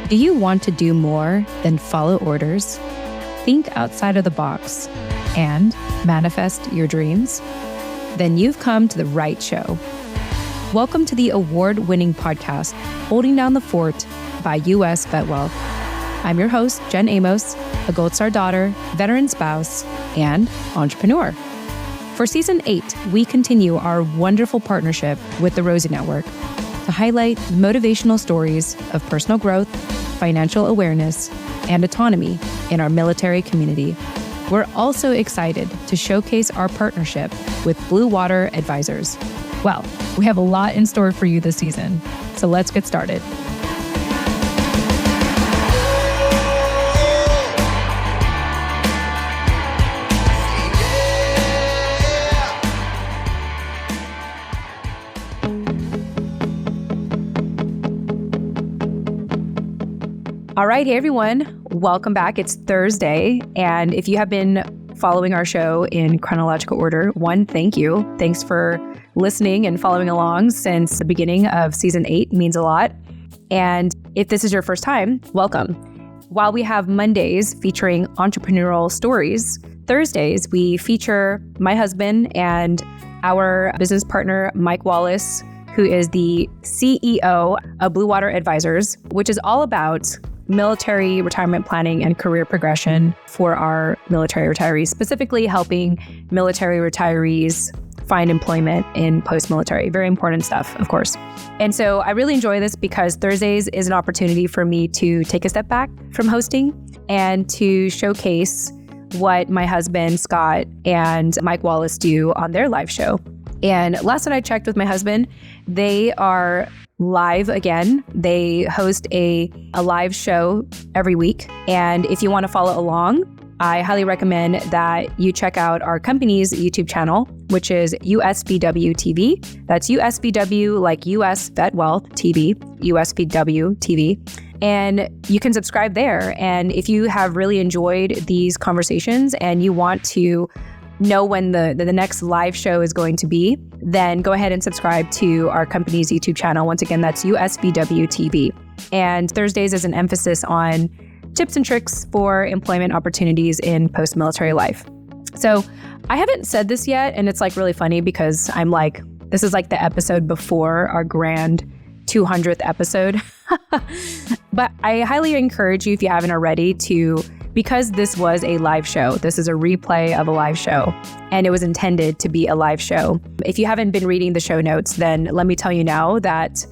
Do you want to do more than follow orders? Think outside of the box and manifest your dreams? Then you've come to the right show. Welcome to the award-winning podcast, Holding Down the Fort by U.S. VetWealth. I'm your host, Jen Amos, a Gold Star daughter, veteran spouse, and entrepreneur. For Season 8, we continue our wonderful partnership with the Rosie Network to highlight motivational stories of personal growth, financial awareness, and autonomy in our military community. We're also excited to showcase our partnership with Blue Water Advisors. Well, we have a lot in store for you this season, so let's get started. All right, hey everyone, welcome back. It's Thursday, and if you have been following our show in chronological order, one, thank you. Thanks for listening and following along since the beginning of Season 8. It means a lot. And if this is your first time, welcome. While we have Mondays featuring entrepreneurial stories, Thursdays we feature my husband and our business partner, Mike Wallace, who is the CEO of Blue Water Advisors, which is all about military retirement planning and career progression for our military retirees, specifically helping military retirees find employment in post-military. Very important stuff, of course. And so I really enjoy this because Thursdays is an opportunity for me to take a step back from hosting and to showcase what my husband, Scott, and Mike Wallace do on their live show. And last night I checked with my husband, they are live again. They host a live show every week. And if you want to follow along, I highly recommend that you check out our company's YouTube channel, which is USVW TV. That's USVW, like US VetWealth TV, USVW TV. And you can subscribe there. And if you have really enjoyed these conversations and you want to know when the next live show is going to be, then go ahead and subscribe to our company's YouTube channel. Once again, that's USVW TV. And Thursdays is an emphasis on tips and tricks for employment opportunities in post-military life. So I haven't said this yet, and it's like really funny because I'm like, this is like the episode before our grand 200th episode. But I highly encourage you, if you haven't already, because this was a live show, this is a replay of a live show, and it was intended to be a live show. If you haven't been reading the show notes, then let me tell you now that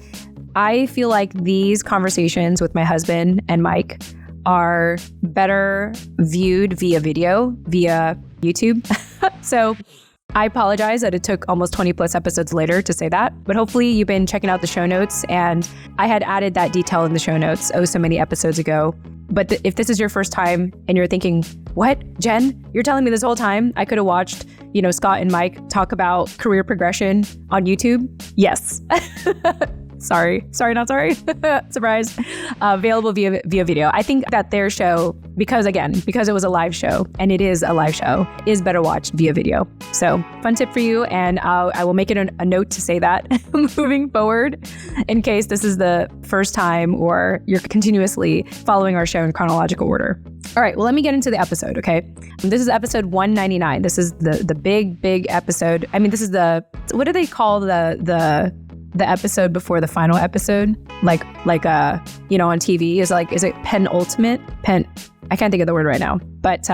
I feel like these conversations with my husband and Mike are better viewed via video, via YouTube. So I apologize that it took almost 20 plus episodes later to say that, but hopefully you've been checking out the show notes, and I had added that detail in the show notes so many episodes ago. But if this is your first time and you're thinking, what, Jen, you're telling me this whole time I could have watched, Scott and Mike talk about career progression on YouTube? Yes. Sorry, not sorry. Surprise. Available via video. I think that their show, because it was a live show, and it is a live show, is better watched via video. So fun tip for you. And I will make it a note to say that moving forward, in case this is the first time or you're continuously following our show in chronological order. All right, well, let me get into the episode, okay? This is episode 199. This is the big episode. I mean, this is what do they call the episode before the final episode, like on TV is it penultimate? I can't think of the word right now, but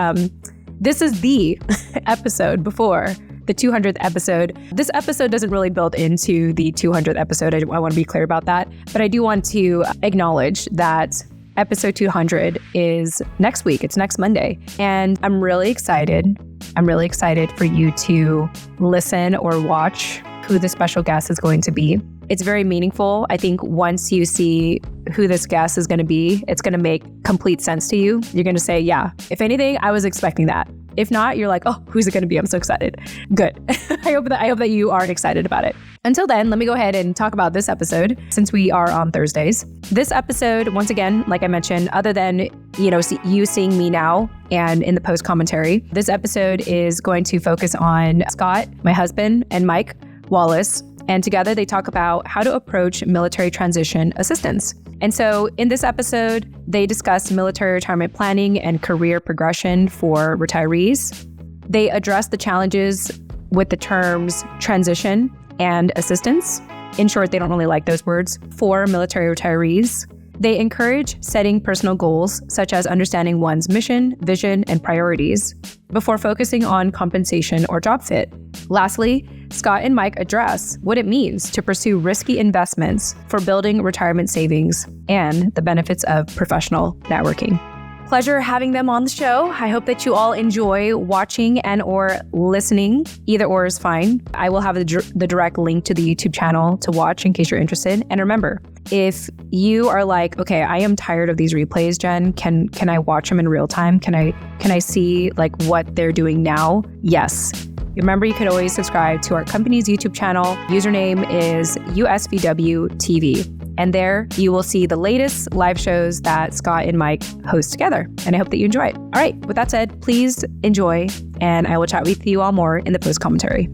this is the episode before the 200th episode. This episode doesn't really build into the 200th episode. I want to be clear about that, but I do want to acknowledge that episode 200 is next week. It's next Monday, and I'm really excited. I'm really excited for you to listen or watch who the special guest is going to be. It's very meaningful. I think once you see who this guest is going to be, it's going to make complete sense to you. You're going to say, yeah, if anything, I was expecting that. If not, you're like, oh, who's it going to be? I'm so excited. Good. I hope that you are excited about it. Until then, let me go ahead and talk about this episode since we are on Thursdays. This episode, once again, like I mentioned, other than, you seeing me now and in the post commentary, this episode is going to focus on Scott, my husband, and Mike Wallace, And together they talk about how to approach military transition assistance. And so in this episode, they discuss military retirement planning and career progression for retirees. They address the challenges with the terms transition and assistance. In short, they don't really like those words for military retirees. They encourage setting personal goals, such as understanding one's mission, vision, and priorities, before focusing on compensation or job fit. Lastly, Scott and Mike address what it means to pursue risky investments for building retirement savings and the benefits of professional networking. Pleasure having them on the show. I hope that you all enjoy watching and or listening. Either or is fine. I will have the direct link to the YouTube channel to watch in case you're interested. And remember, if you are like, okay, I am tired of these replays, Jen, can I watch them in real time? Can I see like what they're doing now? Yes. Remember, you could always subscribe to our company's YouTube channel. Username is USVW TV. And there you will see the latest live shows that Scott and Mike host together. And I hope that you enjoy it. All right, with that said, please enjoy, and I will chat with you all more in the post commentary.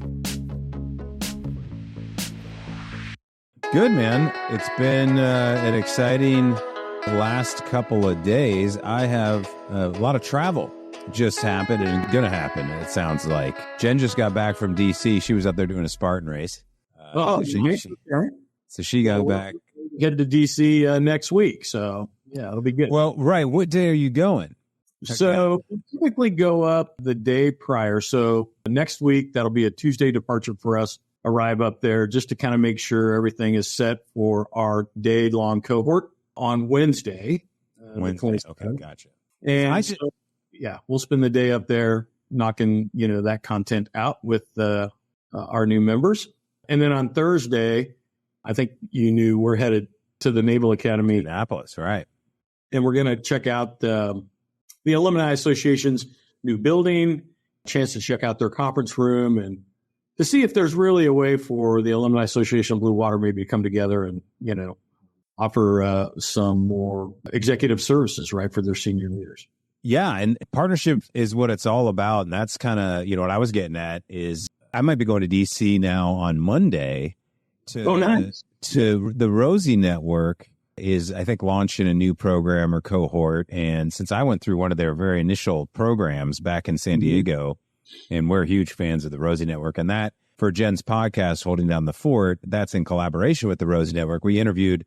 Good, man. It's been an exciting last couple of days. I have a lot of travel just happened and going to happen, it sounds like. Jen just got back from D.C. She was up there doing a Spartan race. So she got back. Head to D.C. Next week. So, yeah, it'll be good. Well, right. What day are you going? So we typically go up the day prior. So next week, that'll be a Tuesday departure for us. Arrive up there just to kind of make sure everything is set for our day-long cohort on Wednesday. Wednesday. Okay, gotcha. And we'll spend the day up there knocking, that content out with our new members. And then on Thursday, I think you knew we're headed to the Naval Academy. Annapolis, right. And we're going to check out the Alumni Association's new building, chance to check out their conference room, and to see if there's really a way for the Alumni Association of Blue Water maybe to come together and, offer some more executive services, right, for their senior leaders. Yeah, and partnership is what it's all about. And that's kind of, what I was getting at is I might be going to D.C. now on Monday to the Rosie Network is, I think, launching a new program or cohort. And since I went through one of their very initial programs back in San Diego, and we're huge fans of the Rosie Network, and that for Jen's podcast, Holding Down the Fort, that's in collaboration with the Rosie Network. We interviewed,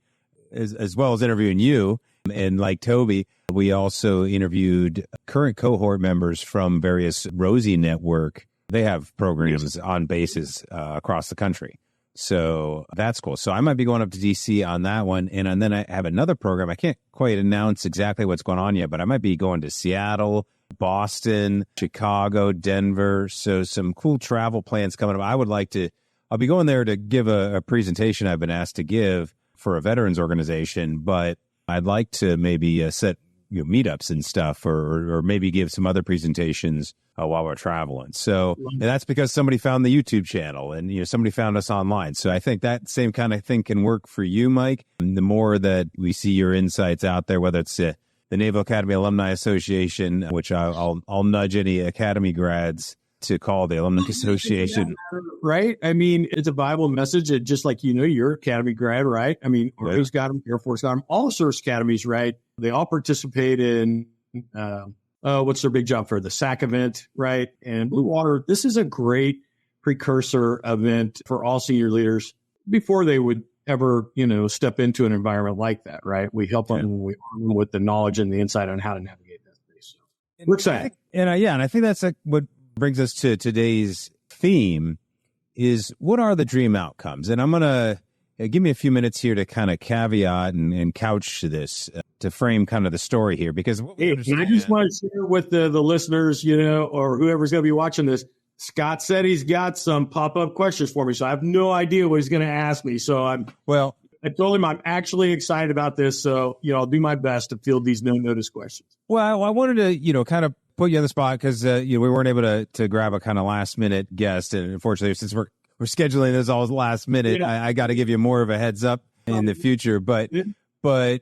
as well as interviewing you, and like Toby, we also interviewed current cohort members from various Rosie Network. They have programs on bases across the country. So that's cool. So I might be going up to D.C. on that one. And then I have another program. I can't quite announce exactly what's going on yet, but I might be going to Seattle, Boston, Chicago, Denver. So some cool travel plans coming up. I'll be going there to give a presentation I've been asked to give for a veterans organization, but I'd like to maybe set meetups and stuff, or maybe give some other presentations while we're traveling. So and that's because somebody found the YouTube channel and somebody found us online. So I think that same kind of thing can work for you, Mike. And the more that we see your insights out there, whether it's the Naval Academy Alumni Association, which I'll nudge any Academy grads to call the Alumni Association. Right? I mean, it's a Bible message that just like, you're Academy grad, right? I mean, Army's got them, Air Force got them, all the service academies, right? They all participate in, what's their big job for the SAC event, right? And Blue Water, this is a great precursor event for all senior leaders before they would ever, step into an environment like that, right? We help them with the knowledge and the insight on how to navigate that space. So we're excited. And I think that's what brings us to today's theme is what are the dream outcomes? And I'm going to give me a few minutes here to kind of caveat and couch this to frame kind of the story here, because I just want to share with the listeners, or whoever's going to be watching this. Scott said he's got some pop-up questions for me, so I have no idea what he's going to ask me. So I told him I'm actually excited about this. So, I'll do my best to field these no-notice questions. Well, I wanted to, kind of put you on the spot because, we weren't able to grab a kind of last-minute guest. And unfortunately, since we're scheduling this all last minute, I got to give you more of a heads up in the future. But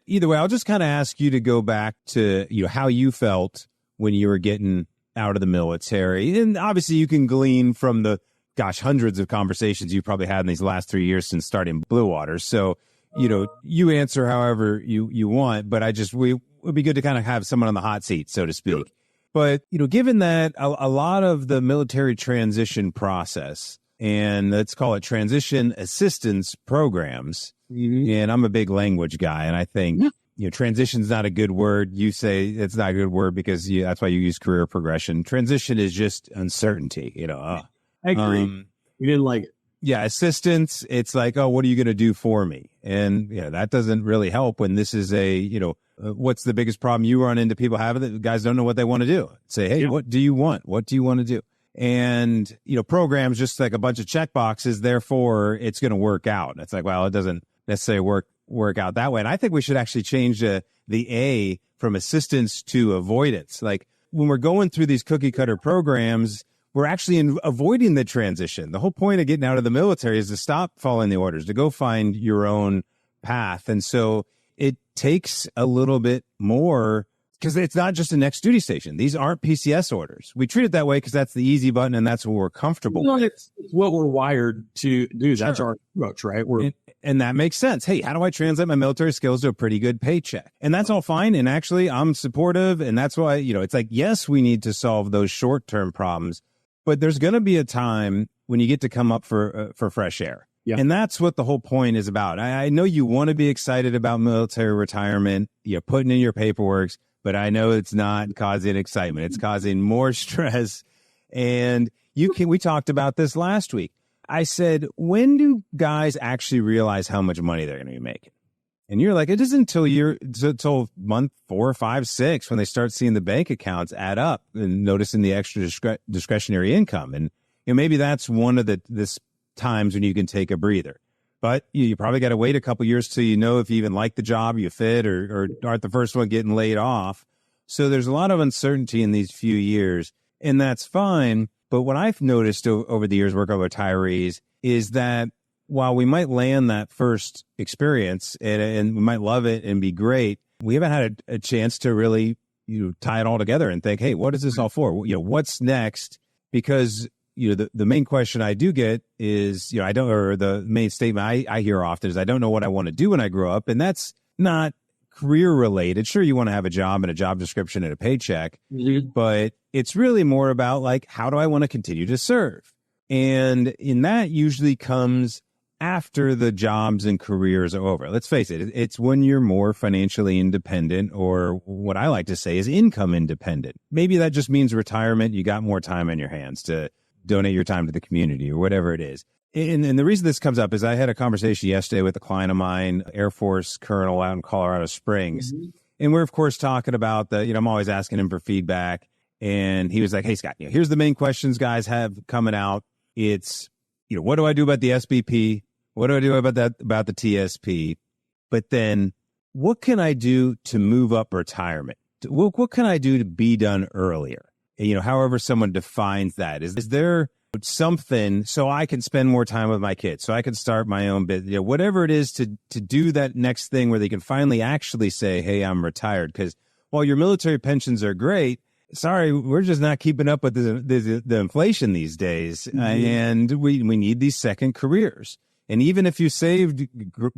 either way, I'll just kind of ask you to go back to, how you felt when you were getting out of the military. And obviously you can glean from the hundreds of conversations you probably had in these last 3 years since starting Blue Water. So, you answer however you want, but it would be good to kind of have someone on the hot seat, so to speak. Sure. But, given that a lot of the military transition process, and let's call it transition assistance programs, and I'm a big language guy, and I think, transition's not a good word. You say it's not a good word because that's why you use career progression. Transition is just uncertainty, I agree. You didn't like it. Yeah, assistance, it's like, oh, what are you going to do for me? And that doesn't really help when this is what's the biggest problem you run into people having that guys don't know what they want to do. Say, hey, what do you want? What do you want to do? And, programs just like a bunch of check boxes, therefore it's going to work out. And it's like, well, it doesn't necessarily work out that way. And I think we should actually change the A from assistance to avoidance. Like when we're going through these cookie cutter programs, we're actually avoiding the transition. The whole point of getting out of the military is to stop following the orders, to go find your own path. And so it takes a little bit more because it's not just a next duty station. These aren't PCS orders. We treat it that way because that's the easy button and that's what we're comfortable with. It's what we're wired to do. That's our approach, right? And that makes sense. Hey, how do I translate my military skills to a pretty good paycheck? And that's all fine. And actually, I'm supportive. And that's why, it's like, yes, we need to solve those short-term problems. But there's going to be a time when you get to come up for fresh air. Yeah. And that's what the whole point is about. I know you want to be excited about military retirement. You're putting in your paperwork, but I know it's not causing excitement. It's causing more stress. And we talked about this last week. I said, when do guys actually realize how much money they're going to be making? And you're like, it isn't until month 4, 5, 6 when they start seeing the bank accounts add up and noticing the extra discretionary income. And maybe that's one of this times when you can take a breather. But you probably got to wait a couple years till you know if you even like the job, you fit, or aren't the first one getting laid off. So there's a lot of uncertainty in these few years, and that's fine. But what I've noticed over the years working with retirees is that while we might land that first experience and we might love it and be great, we haven't had a chance to really tie it all together and think, hey, what is this all for? What's next? Because the main question I do get is, the main statement I hear often is, I don't know what I want to do when I grow up. And that's not career related. Sure, you want to have a job and a job description and a paycheck, but it's really more about like, how do I want to continue to serve? And in that usually comes after the jobs and careers are over. Let's face it, it's when you're more financially independent, or what I like to say is income independent. Maybe that just means retirement. You got more time on your hands to donate your time to the community or whatever it is. And the reason this comes up is I had a conversation yesterday with a client of mine, Air Force colonel out in Colorado Springs. Mm-hmm. And we're, of course, talking about I'm always asking him for feedback. And he was like, hey, Scott, here's the main questions guys have coming out. It's, what do I do about the SBP? What do I do about the TSP? But then what can I do to move up retirement? What can I do to be done earlier? However someone defines that. Is there something so I can spend more time with my kids, so I can start my own business, whatever it is to do that next thing where they can finally actually say, hey, I'm retired. Because while your military pensions are great, sorry, we're just not keeping up with the inflation these days. Mm-hmm. And we need these second careers. And even if you saved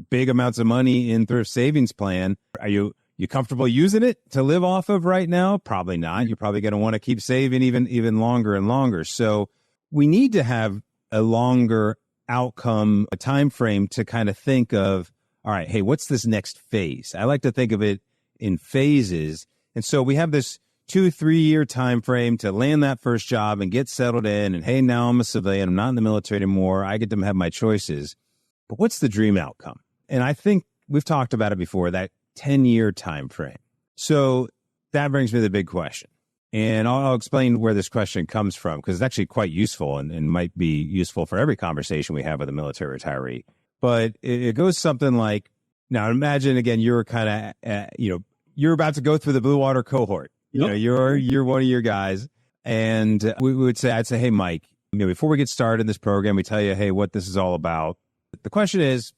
big amounts of money in thrift savings plan, are you comfortable using it to live off of right now? Probably not. You're probably going to want to keep saving even longer and longer. So we need to have a longer outcome, a time frame to kind of think of, all right, hey, what's this next phase? I like to think of it in phases. And so we have this 2-3 year time frame to land that first job and get settled in. And hey, now I'm a civilian. I'm not in the military anymore. I get to have my choices. But what's the dream outcome? And I think we've talked about it before, that 10-year time frame. So that brings me to the big question. And I'll explain where this question comes from, because it's actually quite useful and might be useful for every conversation we have with a military retiree. But it goes something like, now imagine, again, you're kind of, you're about to go through the Blue Water cohort. Yep. You're one of your guys. And I'd say, hey, Mike, before we get started in this program, we tell you, hey, what this is all about. The question is,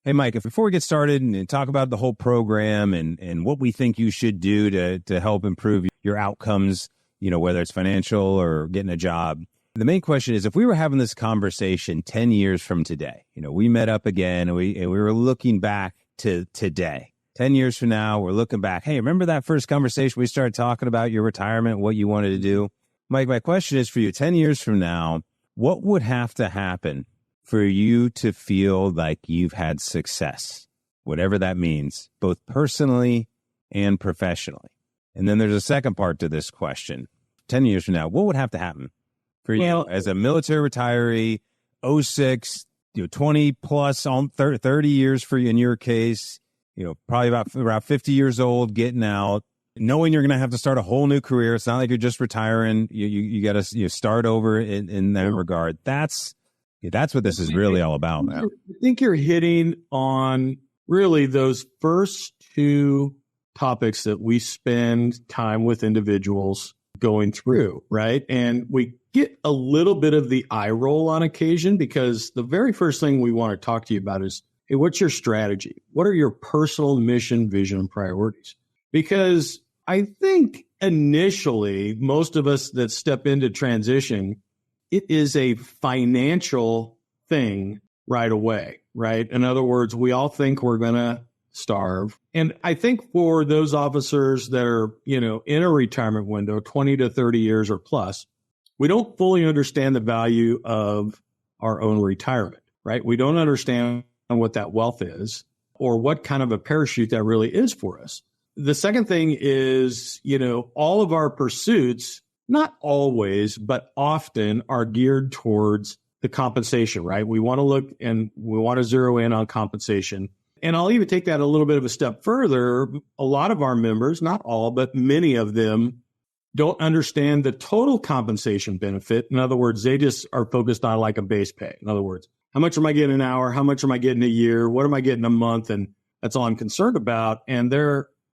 hey, Mike, before we get started and talk about the whole program and what we think you should do to help improve your outcomes, whether it's financial or getting a job, The main question is, if we were having this conversation 10 years from today, we met up again and we were looking back to today. 10 years from now, we're looking back. Hey, remember that first conversation we started talking about your retirement, what you wanted to do? Mike, my question is for you, 10 years from now, what would have to happen for you to feel like you've had success, whatever that means, both personally and professionally? And then there's a second part to this question. 10 years from now, what would have to happen for you as a military retiree, 06, 20 plus, 30 years for you in your case, probably about 50 years old, getting out, knowing you're going to have to start a whole new career. It's not like you're just retiring. You got to start over in that regard. That's what this is really all about now. I think you're hitting on really those first two topics that we spend time with individuals going through, right? And we get a little bit of the eye roll on occasion because the very first thing we want to talk to you about is, hey, what's your strategy? What are your personal mission, vision, and priorities? Because I think initially, most of us that step into transition, it is a financial thing right away, right? In other words, we all think we're going to starve. And I think for those officers that are, in a retirement window, 20 to 30 years or plus, we don't fully understand the value of our own retirement, right? We don't understand what that wealth is or what kind of a parachute that really is for us. The second thing is, all of our pursuits, not always, but often are geared towards the compensation, right? We want to look and we want to zero in on compensation. And I'll even take that a little bit of a step further. A lot of our members, not all, but many of them don't understand the total compensation benefit. In other words, they just are focused on like a base pay. In other words, how much am I getting an hour? How much am I getting a year? What am I getting a month? And that's all I'm concerned about. And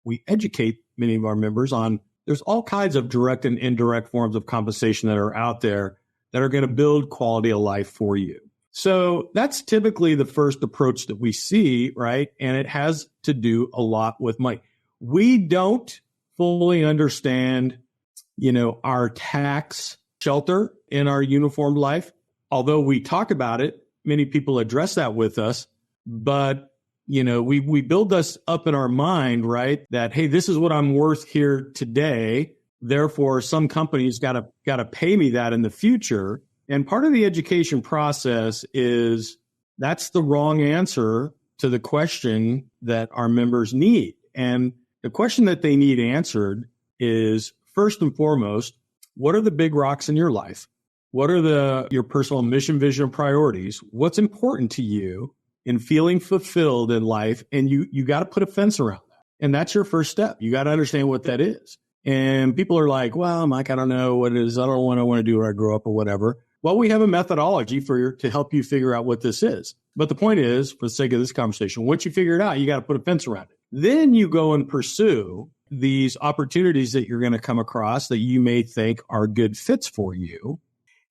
we educate many of our members on there's all kinds of direct and indirect forms of compensation that are out there that are going to build quality of life for you. So that's typically the first approach that we see, right? And it has to do a lot with money. We don't fully understand, our tax shelter in our uniformed life. Although we talk about it, many people address that with us, but we build this up in our mind, right? That, hey, this is what I'm worth here today. Therefore, some companies got to pay me that in the future. And part of the education process is that's the wrong answer to the question that our members need. And the question that they need answered is, first and foremost, what are the big rocks in your life? What are your personal mission, vision, and priorities? What's important to you in feeling fulfilled in life? And you got to put a fence around that. And that's your first step. You got to understand what that is. And people are like, well, Mike, I don't know what it is. I don't know what I want to do where I grow up or whatever. Well, we have a methodology to help you figure out what this is. But the point is, for the sake of this conversation, once you figure it out, you got to put a fence around it. Then you go and pursue these opportunities that you're going to come across that you may think are good fits for you.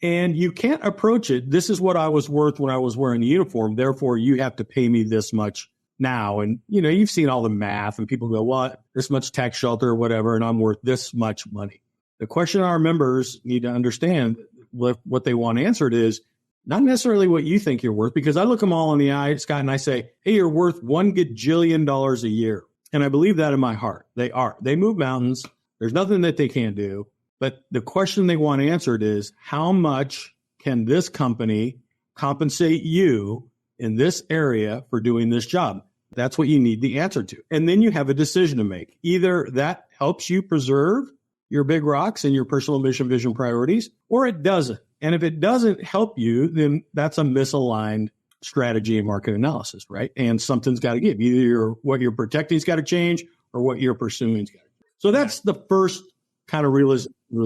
And you can't approach it, this is what I was worth when I was wearing the uniform, therefore you have to pay me this much now. And, you've seen all the math and people go, well, this much tax shelter or whatever, and I'm worth this much money. The question our members need to understand, what they want answered is not necessarily what you think you're worth, because I look them all in the eye, Scott, and I say, hey, you're worth $1 gajillion a year. And I believe that in my heart. They are. They move mountains. There's nothing that they can't do. But the question they want answered is, how much can this company compensate you in this area for doing this job? That's what you need the answer to. And then you have a decision to make. Either that helps you preserve your big rocks and your personal mission, vision, priorities, or it doesn't. And if it doesn't help you, then that's a misaligned strategy and market analysis, right? And something's got to give. Either what you're protecting's got to change or what you're pursuing's got to change. So that's the first kind of real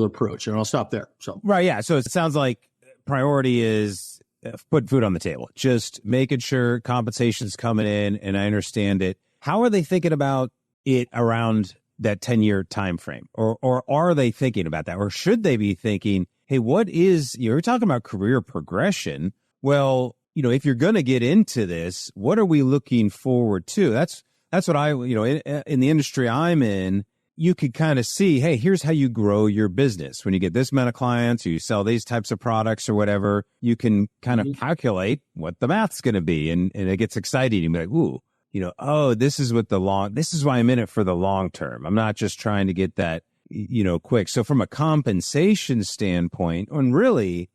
approach. And I'll stop there. So right, yeah. So it sounds like priority is put food on the table, just making sure compensation's coming in, and I understand it. How are they thinking about it around that 10-year time frame? Or are they thinking about that? Or should they be thinking, hey, what is, you're talking about career progression. Well, if you're going to get into this, what are we looking forward to? That's what I, in the industry I'm in, you could kind of see, hey, here's how you grow your business. When you get this amount of clients, or you sell these types of products or whatever, you can kind of calculate what the math's going to be. And it gets exciting. You'd be like, ooh, oh, this is why I'm in it for the long term. I'm not just trying to get that, quick. So from a compensation standpoint, and really,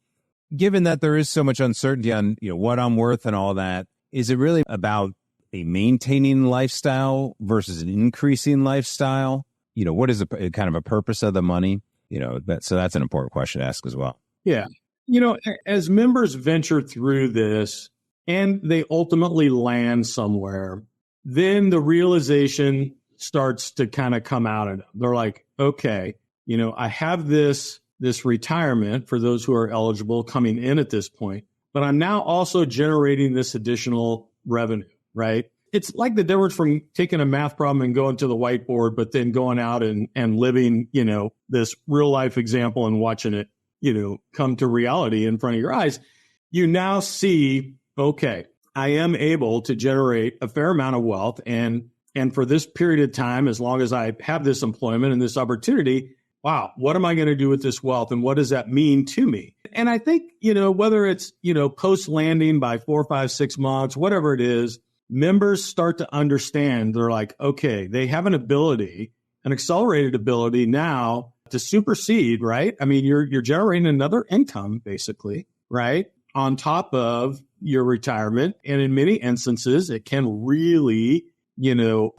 given that there is so much uncertainty on, what I'm worth and all that, is it really about a maintaining lifestyle versus an increasing lifestyle? What is the kind of a purpose of the money? So that's an important question to ask as well. Yeah. As members venture through this and they ultimately land somewhere, then the realization starts to kind of come out of them. They're like, okay, I have this retirement for those who are eligible coming in at this point, but I'm now also generating this additional revenue, right? It's like the difference from taking a math problem and going to the whiteboard, but then going out and living, this real life example and watching it, come to reality in front of your eyes. You now see, okay, I am able to generate a fair amount of wealth. And for this period of time, as long as I have this employment and this opportunity, wow, what am I going to do with this wealth? And what does that mean to me? And I think, whether it's, post landing by 4, 5, 6 months, whatever it is, members start to understand. They're like, okay, they have an accelerated ability now to supersede, right? I mean, you're generating another income basically, right? On top of your retirement. And in many instances, it can really,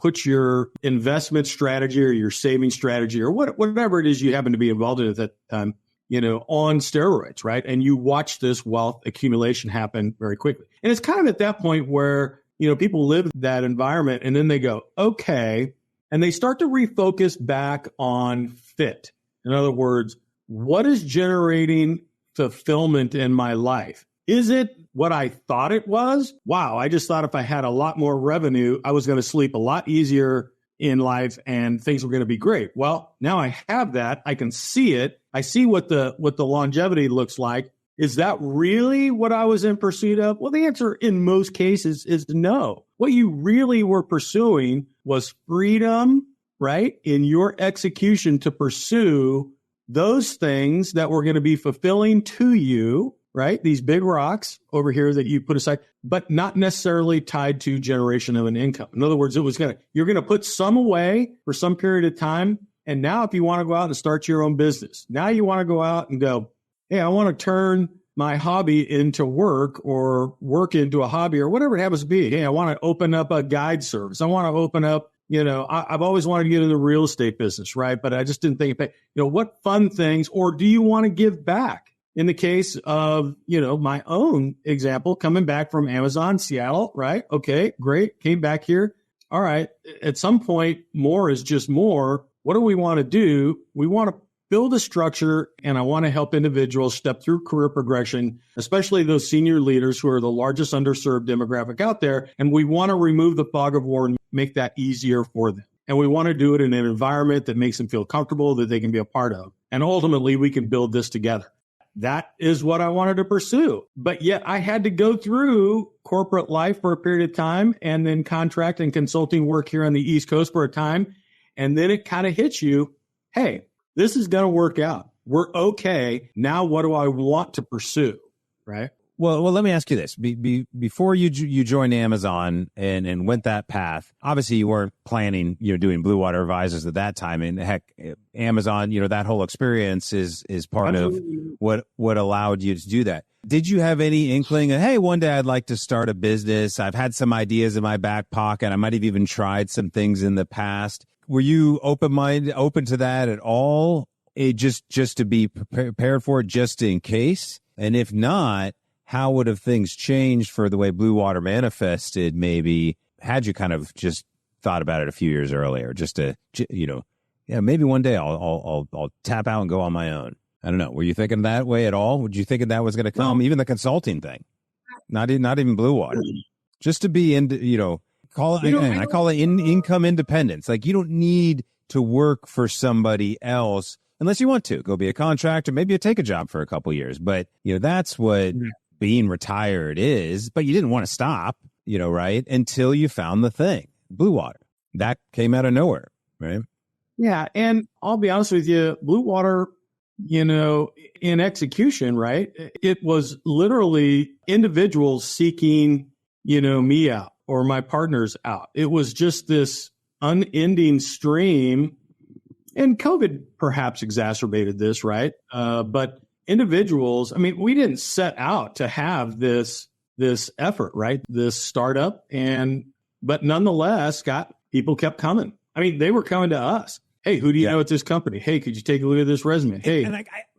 put your investment strategy or your saving strategy or whatever it is you happen to be involved in at that time, on steroids, right? And you watch this wealth accumulation happen very quickly. And it's kind of at that point where, people live that environment and then they go, okay, and they start to refocus back on fit. In other words, what is generating fulfillment in my life? Is it what I thought it was? Wow, I just thought if I had a lot more revenue, I was going to sleep a lot easier in life and things were going to be great. Well, now I have that. I can see it. I see what the longevity looks like. Is that really what I was in pursuit of? Well, the answer in most cases is no. What you really were pursuing was freedom, right? In your execution to pursue those things that were going to be fulfilling to you, right? These big rocks over here that you put aside, but not necessarily tied to generation of an income. In other words, you're going to put some away for some period of time. And now if you want to go out and start your own business, now you want to go out and go, hey, I want to turn my hobby into work or work into a hobby or whatever it happens to be. Hey, I want to open up a guide service. I want to open up, I've always wanted to get into the real estate business, right? But I just didn't think, what fun things, or do you want to give back? In the case of, my own example, coming back from Amazon, Seattle, right? Okay, great. Came back here. All right. At some point, more is just more. What do we want to do? We want to build a structure, and I want to help individuals step through career progression, especially those senior leaders who are the largest underserved demographic out there. And we want to remove the fog of war and make that easier for them. And we want to do it in an environment that makes them feel comfortable, that they can be a part of. And ultimately, we can build this together. That is what I wanted to pursue. But yet I had to go through corporate life for a period of time and then contract and consulting work here on the East Coast for a time. And then it kind of hits you, hey, this is going to work out. We're okay. Now, what do I want to pursue? Right. Well, let me ask you this. Before you joined Amazon and went that path, obviously you weren't planning, doing Blue Water Advisors at that time. And heck, Amazon, that whole experience is part Absolutely. Of what allowed you to do that. Did you have any inkling of, hey, one day I'd like to start a business? I've had some ideas in my back pocket. I might have even tried some things in the past. Were you open to that at all? Just to be prepared for it, just in case? And if not, how would have things changed for the way Blue Water manifested, maybe, had you kind of just thought about it a few years earlier, just to, maybe one day I'll tap out and go on my own. I don't know. Were you thinking that way at all? Would you think that was going to come? No. Even the consulting thing, not even Blue Water, just to be in, I call it income independence. Like, you don't need to work for somebody else unless you want to go be a contractor. Maybe you take a job for a couple of years, but that's what being retired is. But you didn't want to stop, right? Until you found the thing, Blue Water. That came out of nowhere, right? Yeah. And I'll be honest with you, Blue Water, in execution, right? It was literally individuals seeking, me out or my partners out. It was just this unending stream. And COVID perhaps exacerbated this, right? But individuals, we didn't set out to have this effort, right? This startup. But nonetheless, people kept coming. They were coming to us. Hey, who do you know at this company? Hey, could you take a look at this resume? Hey,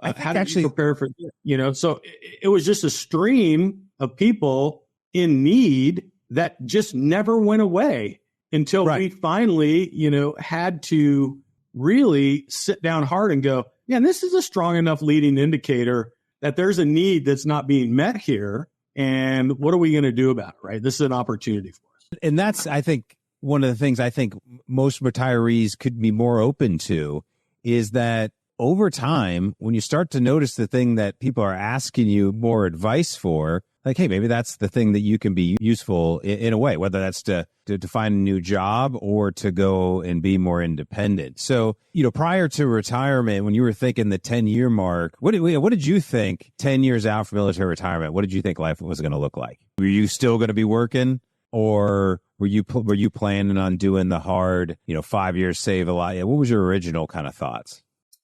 how did you prepare for this? So it was just a stream of people in need that just never went away until we finally, had to really sit down hard and go, yeah, this is a strong enough leading indicator that there's a need that's not being met here. And what are we going to do about it, right? This is an opportunity for us. And that's, I think, one of the things I think most retirees could be more open to is that over time, when you start to notice the thing that people are asking you more advice for, like, hey, maybe that's the thing that you can be useful in a way, whether that's to find a new job or to go and be more independent. So, prior to retirement, when you were thinking the 10-year mark, what did you think 10 years out from military retirement? What did you think life was going to look like? Were you still going to be working, or were you planning on doing the hard, 5 years, save a lot? What was your original kind of thoughts?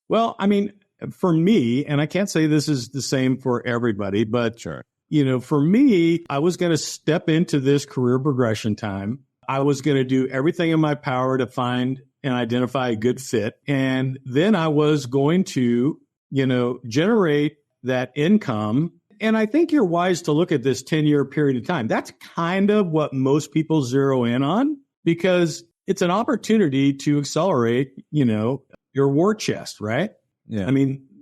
Well, for me, and I can't say this is the same for everybody, but sure. For me, I was going to step into this career progression time. I was going to do everything in my power to find and identify a good fit. And then I was going to, generate that income. And I think you're wise to look at this 10-year period of time. That's kind of what most people zero in on, because it's an opportunity to accelerate, your war chest, right? Yeah.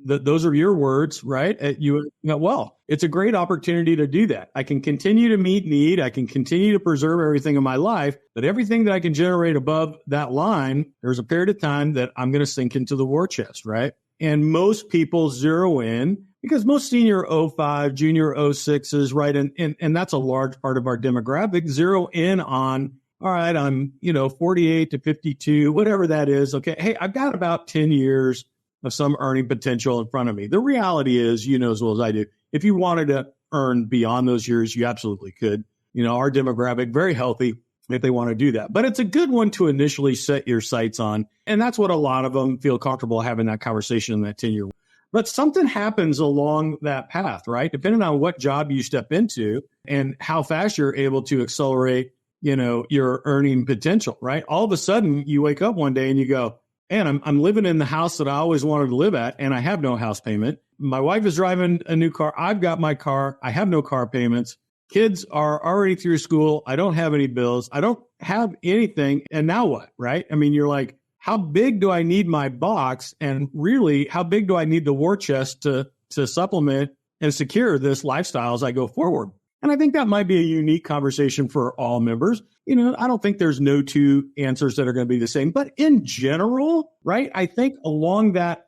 Those are your words, right? It's a great opportunity to do that. I can continue to meet need. I can continue to preserve everything in my life, but everything that I can generate above that line, there's a period of time that I'm going to sink into the war chest, right? And most people zero in because most senior 05, junior 06s, right? And that's a large part of our demographic, zero in on, all right, I'm, 48 to 52, whatever that is. Okay. Hey, I've got about 10 years of some earning potential in front of me. The reality is, as well as I do, if you wanted to earn beyond those years, you absolutely could. Our demographic, very healthy if they want to do that. But it's a good one to initially set your sights on. And that's what a lot of them feel comfortable having that conversation in that 10-year. But something happens along that path, right? Depending on what job you step into and how fast you're able to accelerate, your earning potential, right? All of a sudden you wake up one day and you go, and I'm living in the house that I always wanted to live at, and I have no house payment. My wife is driving a new car. I've got my car. I have no car payments. Kids are already through school. I don't have any bills. I don't have anything. And now what, right? You're like, how big do I need my box? And really, how big do I need the war chest to supplement and secure this lifestyle as I go forward? And I think that might be a unique conversation for all members. I don't think there's no two answers that are going to be the same. But in general, right, I think along that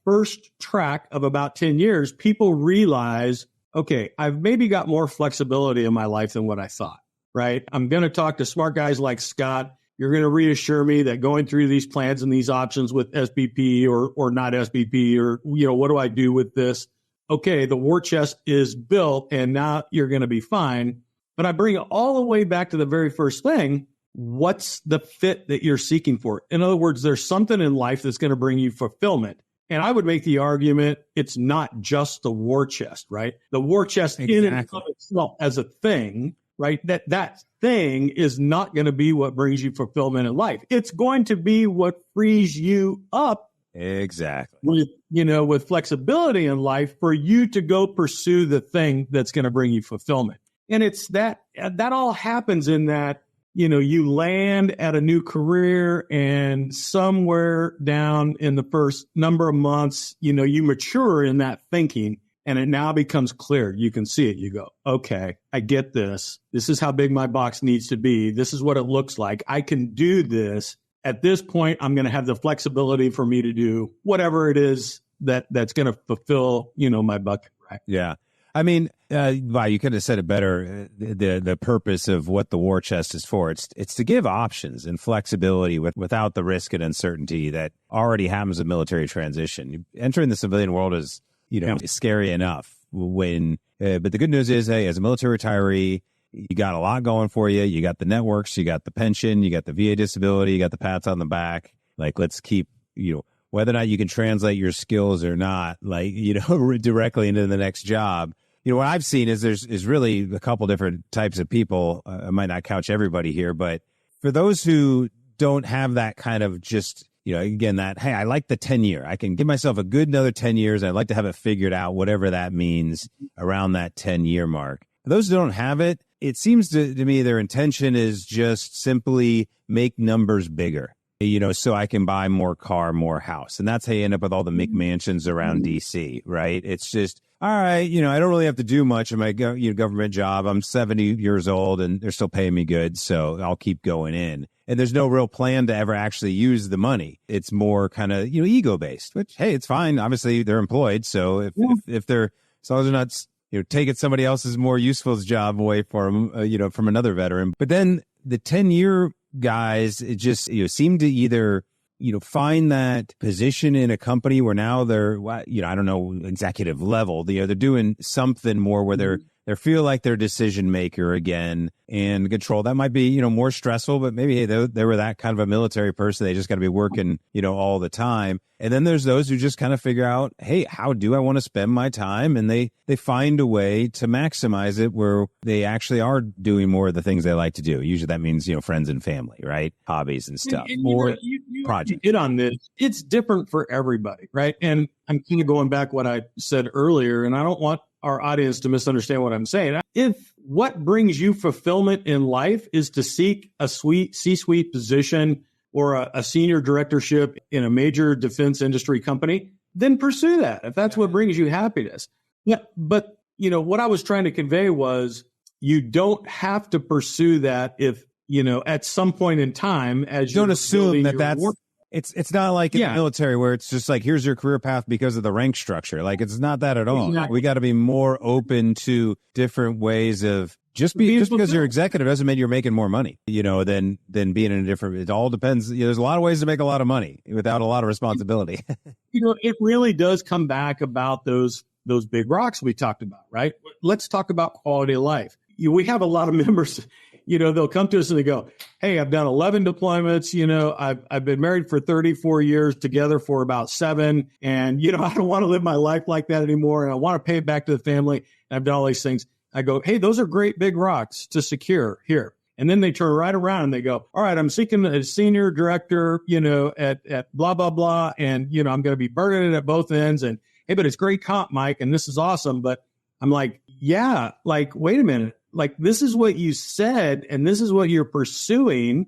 first track of about 10 years, people realize, okay, I've maybe got more flexibility in my life than what I thought, right? I'm going to talk to smart guys like Scott. You're going to reassure me that going through these plans and these options with SBP or not SBP, or, what do I do with this? Okay, the war chest is built and now you're going to be fine. But I bring it all the way back to the very first thing. What's the fit that you're seeking for? In other words, there's something in life that's going to bring you fulfillment. And I would make the argument it's not just the war chest, right? The war chest in and of itself as a thing, right? That thing is not going to be what brings you fulfillment in life. It's going to be what frees you up. Exactly. With flexibility in life for you to go pursue the thing that's going to bring you fulfillment. And it's that all happens in that, you land at a new career and somewhere down in the first number of months, you mature in that thinking and it now becomes clear. You can see it. You go, okay, I get this. This is how big my box needs to be. This is what it looks like. I can do this. At this point, I'm going to have the flexibility for me to do whatever it is that's going to fulfill, my bucket, right? Yeah. I mean, wow, you could have said it better. The purpose of what the war chest is for, it's to give options and flexibility without the risk and uncertainty that already happens with military transition. Entering the civilian world is, scary enough. But the good news is, hey, as a military retiree, you got a lot going for you. You got the networks, you got the pension, you got the VA disability, you got the pats on the back. Like, let's keep, whether or not you can translate your skills or not, directly into the next job. What I've seen is there's really a couple different types of people. I might not couch everybody here, but for those who don't have that kind of just, again, that, hey, I like the 10-year. I can give myself a good another 10 years. I'd like to have it figured out, whatever that means around that 10-year mark. For those who don't have it, it seems to me their intention is just simply make numbers bigger, so I can buy more car, more house. And that's how you end up with all the McMansions around DC, right? It's just, all right, I don't really have to do much in my government job. I'm 70 years old and they're still paying me good, so I'll keep going in. And there's no real plan to ever actually use the money. It's more kind of, ego-based, which, hey, it's fine. Obviously, they're employed. So if they're, as long as they're not, taking somebody else's more useful job away from, from another veteran. But then the 10-year guys, it just, seem to either, find that position in a company where now they're, I don't know, executive level. They're doing something more where they feel like they're decision maker again and control. That might be, more stressful, but maybe, hey, they were that kind of a military person. They just got to be working, all the time. And then there's those who just kind of figure out, hey, how do I want to spend my time? And they find a way to maximize it where they actually are doing more of the things they like to do. Usually that means, friends and family, right? Hobbies and stuff. Or projects. Hit on this. It's different for everybody, right? And I'm kind of going back what I said earlier, and I don't want our audience to misunderstand what I'm saying. If what brings you fulfillment in life is to seek a C-suite position or a senior directorship in a major defense industry company, then pursue that if that's what brings you happiness. Yeah, but what I was trying to convey was you don't have to pursue that if, at some point in time, as you don't assume that's work. It's not like in the military where it's just like, here's your career path because of the rank structure. Like, it's not that at all. Exactly. We got to be more open to different ways of just because you're executive doesn't mean you're making more money, than being in a different, it all depends. There's a lot of ways to make a lot of money without a lot of responsibility. It really does come back about those big rocks we talked about, right? Let's talk about quality of life. We have a lot of members, they'll come to us and they go, hey, I've done 11 deployments. I've been married for 34 years, together for about 7. And, I don't want to live my life like that anymore. And I want to pay it back to the family. And I've done all these things. I go, hey, those are great big rocks to secure here. And then they turn right around and they go, all right, I'm seeking a senior director, at blah, blah, blah. And, I'm going to be burning it at both ends. And, hey, but it's great comp, Mike. And this is awesome. But I'm like, yeah, like, wait a minute. Like, this is what you said, and this is what you're pursuing.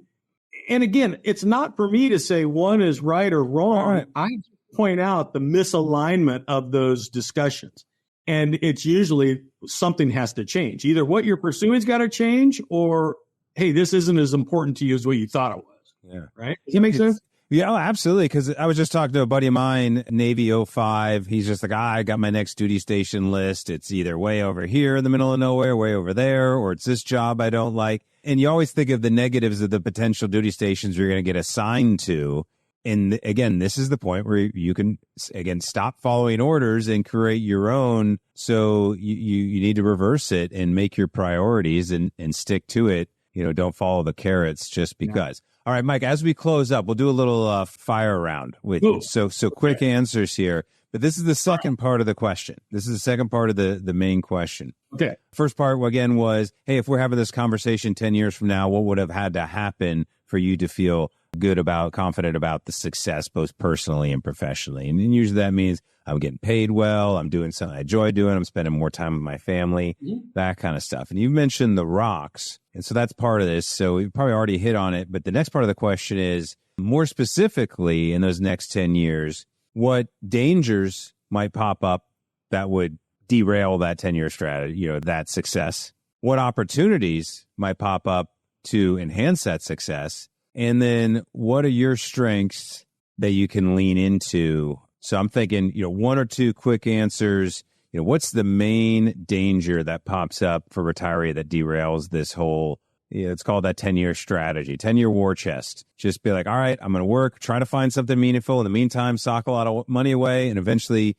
And again, it's not for me to say one is right or wrong. Right. I point out the misalignment of those discussions. And it's usually something has to change. Either what you're pursuing's got to change, or, hey, this isn't as important to you as what you thought it was. Yeah. Right? Does that make sense? Yeah, absolutely. Because I was just talking to a buddy of mine, Navy 05. He's just like, I got my next duty station list. It's either way over here in the middle of nowhere, way over there, or it's this job I don't like. And you always think of the negatives of the potential duty stations you're going to get assigned to. And again, this is the point where you can, again, stop following orders and create your own. So you need to reverse it and make your priorities and stick to it. Don't follow the carrots just because. Yeah. All right, Mike, as we close up, we'll do a little fire round with you. So quick answers here. But this is the second part of the question. This is the second part of the main question. Okay. First part, again, was, hey, if we're having this conversation 10 years from now, what would have had to happen for you to feel confident about the success, both personally and professionally? And usually that means I'm getting paid well, I'm doing something I enjoy doing, I'm spending more time with my family, that kind of stuff. And you mentioned the rocks, and so that's part of this. So we've probably already hit on it, but the next part of the question is, more specifically in those next 10 years, what dangers might pop up that would derail that 10-year strategy, that success? What opportunities might pop up to enhance that success? And then what are your strengths that you can lean into? So I'm thinking, one or two quick answers, what's the main danger that pops up for retiree that derails this whole, it's called that 10-year strategy, 10-year war chest. Just be like, all right, I'm going to work, try to find something meaningful. In the meantime, sock a lot of money away and eventually,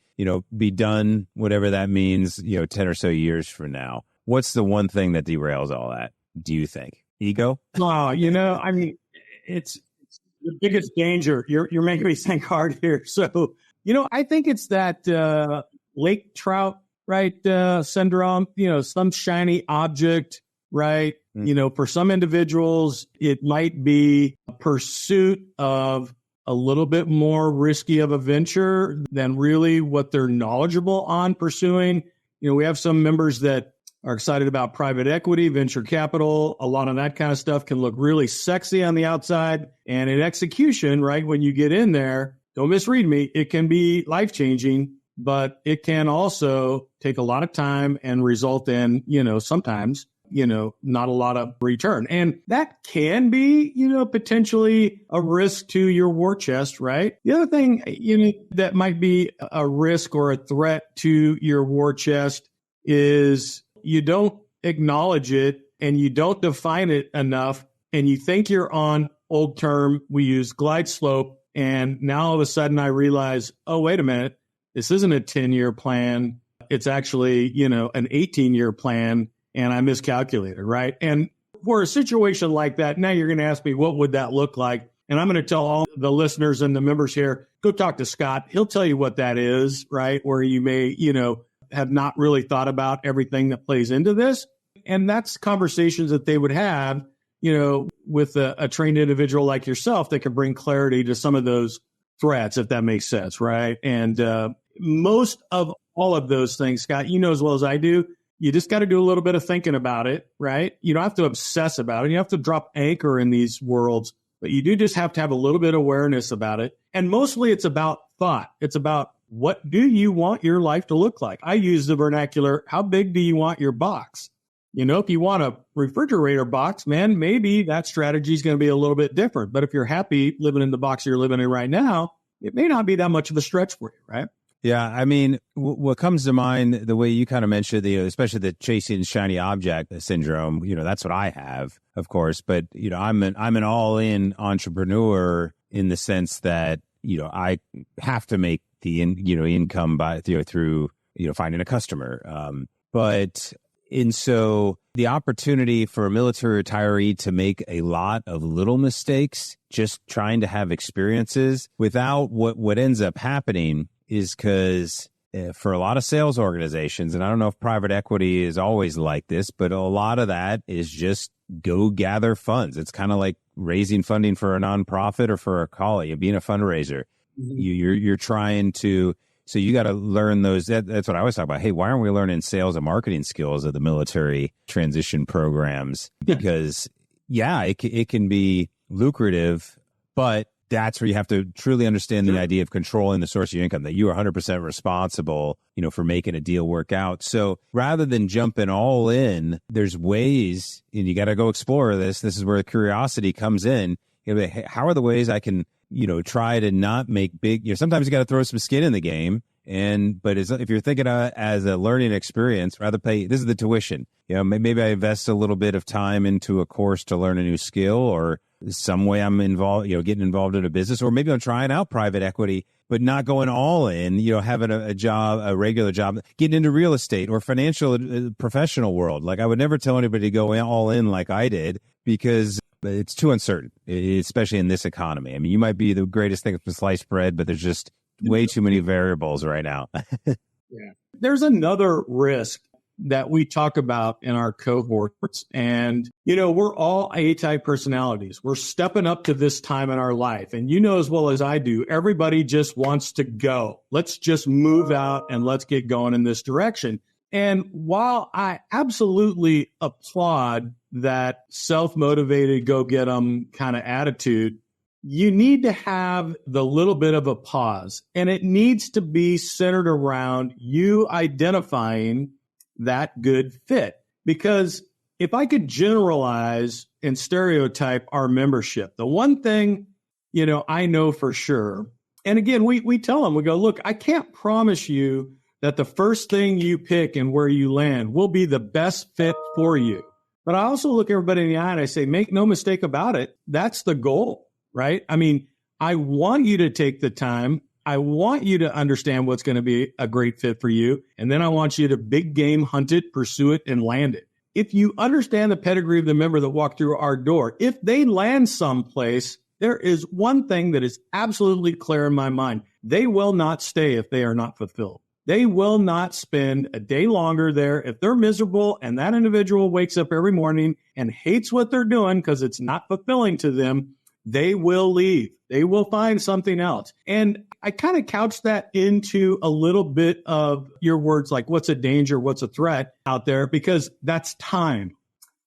be done, whatever that means, 10 or so years from now. What's the one thing that derails all that, do you think? Ego? Oh, it's the biggest danger. You're making me think hard here. So, I think it's that lake trout, right, syndrome, some shiny object, right? For some individuals, it might be a pursuit of a little bit more risky of a venture than really what they're knowledgeable on pursuing. We have some members that are excited about private equity, venture capital. A lot of that kind of stuff can look really sexy on the outside. And in execution, right, when you get in there, don't misread me, it can be life-changing, but it can also take a lot of time and result in, sometimes, not a lot of return. And that can be, potentially a risk to your war chest, right? The other thing, that might be a risk or a threat to your war chest is you don't acknowledge it and you don't define it enough. And you think you're on, old term, we use glide slope. And now all of a sudden I realize, oh, wait a minute, this isn't a 10-year plan. It's actually, an 18-year plan. And I miscalculated, right? And for a situation like that, now you're going to ask me, what would that look like? And I'm going to tell all the listeners and the members here, go talk to Scott. He'll tell you what that is, right? Where you may, have not really thought about everything that plays into this. And that's conversations that they would have, with a trained individual like yourself that can bring clarity to some of those threats, if that makes sense, right? And most of all of those things, Scott, as well as I do, you just got to do a little bit of thinking about it, right? You don't have to obsess about it. You have to drop anchor in these worlds, but you do just have to have a little bit of awareness about it. And mostly it's about thought. It's about, what do you want your life to look like? I use the vernacular, how big do you want your box? If you want a refrigerator box, man, maybe that strategy is going to be a little bit different. But if you're happy living in the box you're living in right now, it may not be that much of a stretch for you, right? Yeah, I mean, what comes to mind, the way you kind of mentioned, especially the chasing shiny object syndrome, that's what I have, of course. But, I'm an all-in entrepreneur in the sense that, I have to make the income by through finding a customer. And so the opportunity for a military retiree to make a lot of little mistakes, just trying to have experiences without what ends up happening is because for a lot of sales organizations, and I don't know if private equity is always like this, but a lot of that is just go gather funds. It's kind of like raising funding for a nonprofit or for a college, being a fundraiser. Mm-hmm. You're trying to, so you got to learn those. That's what I always talk about. Hey, why aren't we learning sales and marketing skills of the military transition programs? Because it can be lucrative, but that's where you have to truly understand the idea of controlling the source of your income, that you are 100% responsible, for making a deal work out. So rather than jumping all in, there's ways, and you got to go explore this. This is where curiosity comes in. How are the ways I can, try to not make big, sometimes you got to throw some skin in the game. But if you're thinking as a learning experience, rather pay, this is the tuition. Maybe I invest a little bit of time into a course to learn a new skill, or some way I'm involved, getting involved in a business, or maybe I'm trying out private equity, but not going all in, having a job, a regular job, getting into real estate or financial professional world. Like I would never tell anybody to go all in like I did, because it's too uncertain, especially in this economy. I mean, you might be the greatest thing for sliced bread, but there's just way too many variables right now. Yeah. There's another risk that we talk about in our cohorts. And, we're all A-type personalities. We're stepping up to this time in our life. And as well as I do, everybody just wants to go. Let's just move out and let's get going in this direction. And while I absolutely applaud that self-motivated, go get 'em kind of attitude, you need to have the little bit of a pause. And it needs to be centered around you identifying that good fit. Because if I could generalize and stereotype our membership, the one thing, I know for sure, and again, we tell them, we go, look, I can't promise you that the first thing you pick and where you land will be the best fit for you. But I also look everybody in the eye and I say, make no mistake about it. That's the goal, right? I mean, I want you to take the time. I want you to understand what's going to be a great fit for you. And then I want you to big game hunt it, pursue it, and land it. If you understand the pedigree of the member that walked through our door, if they land someplace, there is one thing that is absolutely clear in my mind. They will not stay if they are not fulfilled. They will not spend a day longer there. If they're miserable and that individual wakes up every morning and hates what they're doing because it's not fulfilling to them, they will leave. They will find something else. And I kind of couch that into a little bit of your words like what's a danger, what's a threat out there, because that's time.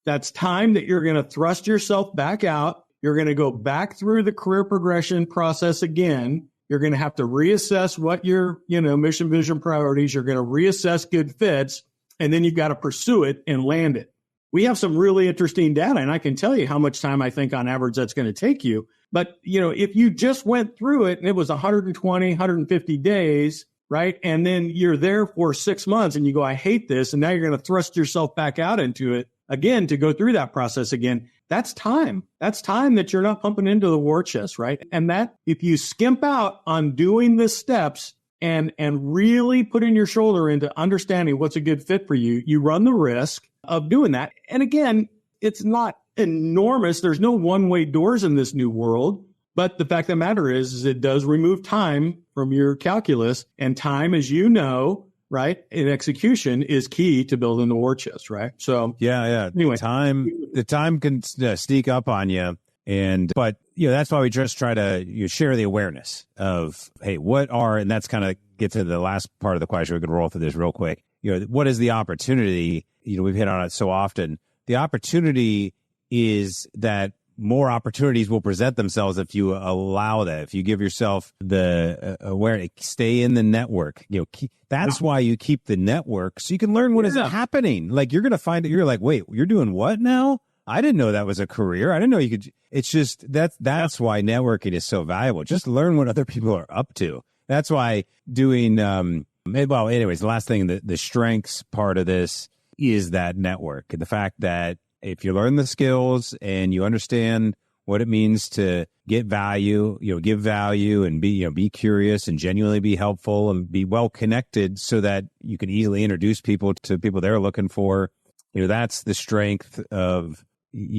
That's time that you're going to thrust yourself back out. You're going to go back through the career progression process again. You're going to have to reassess what your, mission, vision, priorities. You're going to reassess good fits, and then you've got to pursue it and land it. We have some really interesting data, and I can tell you how much time I think on average that's going to take you. But, if you just went through it and it was 120, 150 days, right? And then you're there for 6 months and you go, I hate this. And now you're going to thrust yourself back out into it again to go through that process again. That's time. That's time that you're not pumping into the war chest, right? And that if you skimp out on doing the steps and really putting your shoulder into understanding what's a good fit for you, you run the risk of doing that. And again, it's not enormous. There's no one-way doors in this new world. But the fact of the matter is it does remove time from your calculus. And time, as you know, right, in execution is key to building the war chest, right? So yeah. Anyway, the time can sneak up on you, but that's why we just try to share the awareness of, hey, and that's kind of get to the last part of the question. We can roll through this real quick. What is the opportunity? We've hit on it so often. The opportunity is that more opportunities will present themselves if you allow that. If you give yourself the awareness, stay in the network. That's why you keep the network, so you can learn what is happening. Like you're going to find it. You're like, wait, you're doing what now? I didn't know that was a career. I didn't know you could. It's just that's why networking is so valuable. Just learn what other people are up to. That's why doing. Anyways, the last thing, the strengths part of this is that network. The fact that if you learn the skills and you understand what it means to get value, give value and be curious and genuinely be helpful and be well connected so that you can easily introduce people to people they're looking for. That's the strength of,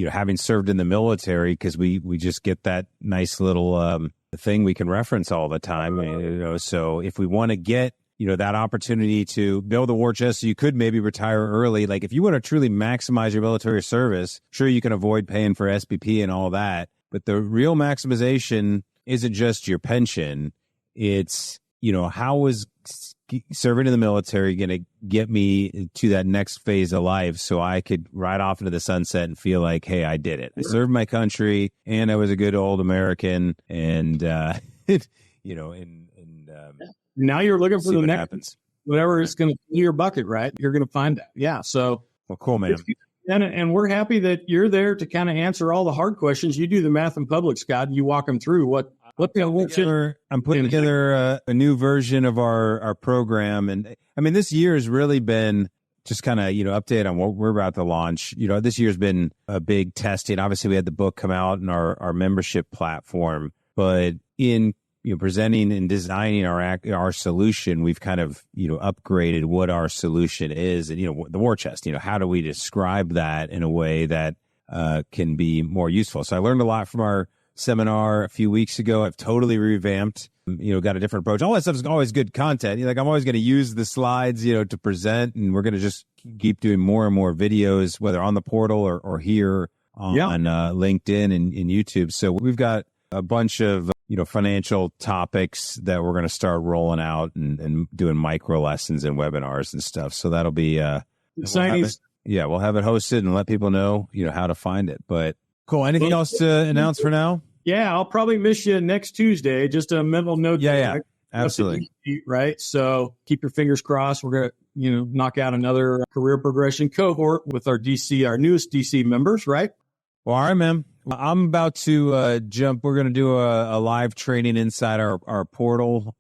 having served in the military, because we just get that nice little thing we can reference all the time. So if we want to get that opportunity to build a war chest, so you could maybe retire early. Like if you want to truly maximize your military service, sure, you can avoid paying for SPP and all that. But the real maximization isn't just your pension. It's, how is serving in the military going to get me to that next phase of life so I could ride off into the sunset and feel like, hey, I did it. I served my country and I was a good old American. And, now you're looking for the next, whatever is going to fill your bucket, right? You're going to find that. Yeah. So, well, cool, man. And we're happy that you're there to kind of answer all the hard questions. You do the math in public, Scott, and you walk them through I'm putting together a new version of our program. And I mean, this year has really been just kind of, update on what we're about to launch. This year's been a big testing. Obviously we had the book come out in our membership platform, but in presenting and designing our solution, we've kind of, upgraded what our solution is. And, the war chest, how do we describe that in a way that can be more useful? So I learned a lot from our seminar a few weeks ago. I've totally revamped, got a different approach. All that stuff is always good content. I'm always going to use the slides, to present, and we're going to just keep doing more and more videos, whether on the portal or here on LinkedIn and YouTube. So we've got a bunch of financial topics that we're going to start rolling out and doing micro lessons and webinars and stuff. So that'll be exciting. We'll have it hosted and let people know, how to find it. But cool. Anything else to announce for now? Yeah, I'll probably miss you next Tuesday. Just a mental note. Yeah, absolutely. Right. So keep your fingers crossed. We're going to, knock out another career progression cohort with our newest DC members, right? Well, all right, man. I'm about to jump. We're going to do a live training inside our portal.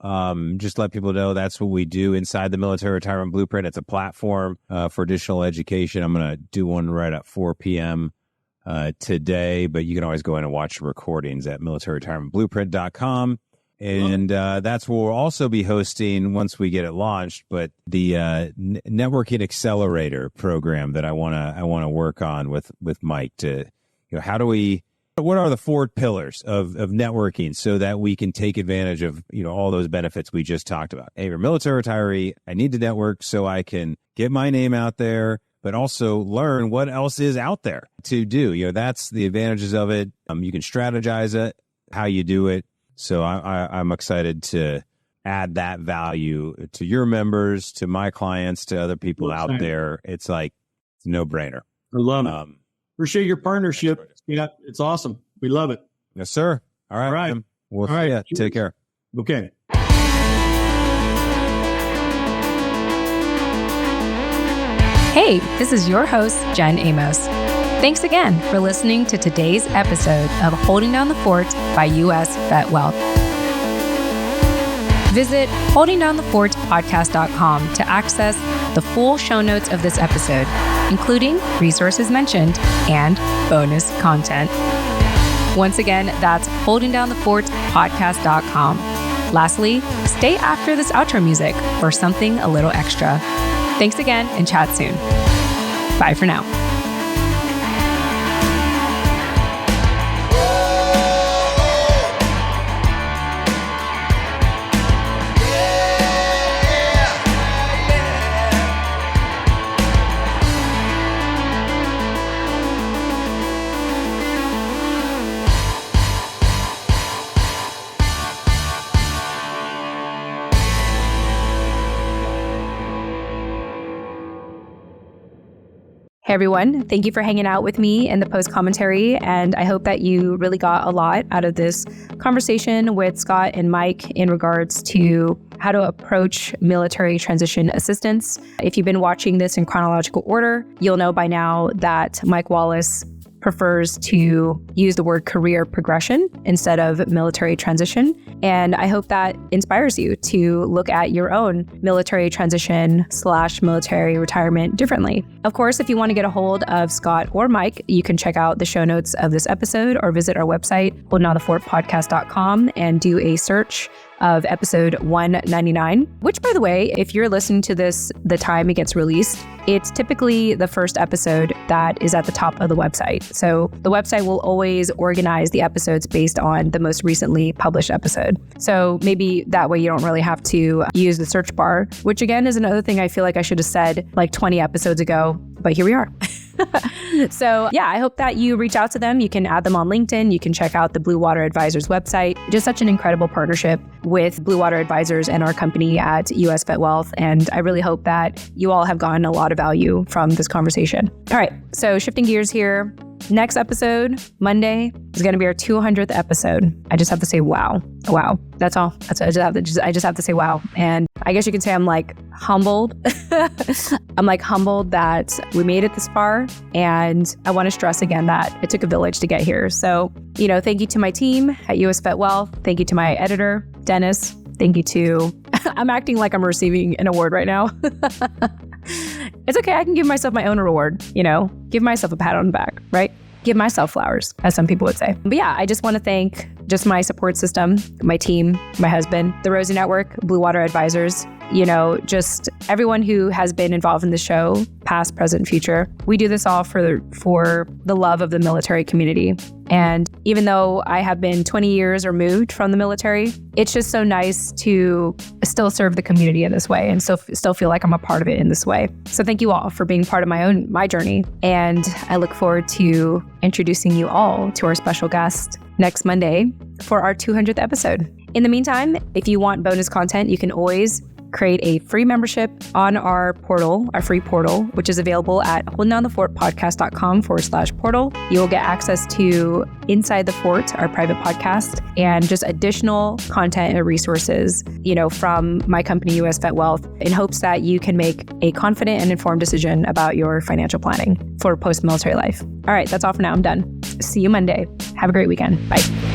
Just let people know that's what we do inside the Military Retirement Blueprint. It's a platform for additional education. I'm going to do one right at 4 p.m. Today, but you can always go in and watch the recordings at militaryretirementblueprint.com. And that's where we'll also be hosting once we get it launched. But the networking accelerator program that I want to work on with Mike to, what are the 4 pillars of networking so that we can take advantage of, all those benefits we just talked about. Hey, you're a military retiree. I need to network so I can get my name out there, but also learn what else is out there to do. That's the advantages of it. You can strategize it, how you do it. So I'm excited to add that value to your members, to my clients, to other people out there. It's like, it's a no-brainer. I love it. Appreciate your partnership. Yeah, it's awesome. We love it. Yes, sir. All right. Well, all right. Yeah, take care. Okay. Hey, this is your host, Jen Amos. Thanks again for listening to today's episode of Holding Down the Fort by US VetWealth. Visit holdingdownthefortpodcast.com to access the full show notes of this episode, including resources mentioned and bonus content. Once again, that's holdingdownthefortpodcast.com. Lastly, stay after this outro music for something a little extra. Thanks again and chat soon. Bye for now. Hey everyone, thank you for hanging out with me in the post commentary, and I hope that you really got a lot out of this conversation with Scott and Mike in regards to how to approach military transition assistance. If you've been watching this in chronological order, you'll know by now that Mike Wallace prefers to use the word career progression instead of military transition. And I hope that inspires you to look at your own military transition / military retirement differently. Of course, if you want to get a hold of Scott or Mike, you can check out the show notes of this episode or visit our website, holdingdownthefortpodcast.com, and do a search of episode 199, which, by the way, if you're listening to this the time it gets released, it's typically the first episode that is at the top of the website. So the website will always organize the episodes based on the most recently published episode. So maybe that way you don't really have to use the search bar, which again is another thing I feel like I should have said like 20 episodes ago, but here we are. So yeah, I hope that you reach out to them. You can add them on LinkedIn. You can check out the Blue Water Advisors website. Just such an incredible partnership with Blue Water Advisors and our company at US VetWealth. And I really hope that you all have gotten a lot of value from this conversation. All right, so shifting gears here. Next episode, Monday, is going to be our 200th episode. I just have to say, wow. Wow. That's all. I just have to say, wow. And I guess you could say I'm like humbled. I'm like humbled that we made it this far. And I want to stress again that it took a village to get here. So, thank you to my team at US VetWealth. Thank you to my editor, Dennis. Thank you to, I'm acting like I'm receiving an award right now. It's okay. I can give myself my own reward, give myself a pat on the back, right? Give myself flowers, as some people would say. But yeah, I just want to thank just my support system, my team, my husband, the Rosie Network, Blue Water Advisors, just everyone who has been involved in the show, past, present, future. We do this all for the love of the military community. And even though I have been 20 years removed from the military, it's just so nice to still serve the community in this way and still feel like I'm a part of it in this way. So thank you all for being part of my journey. And I look forward to introducing you all to our special guest next Monday for our 200th episode. In the meantime, if you want bonus content, you can always create a free membership on our portal, our free portal, which is available at holdingdownthefortpodcast.com/portal. You'll get access to Inside the Fort, our private podcast, and just additional content and resources, from my company, US VetWealth, in hopes that you can make a confident and informed decision about your financial planning for post-military life. All right, that's all for now. I'm done. See you Monday. Have a great weekend. Bye.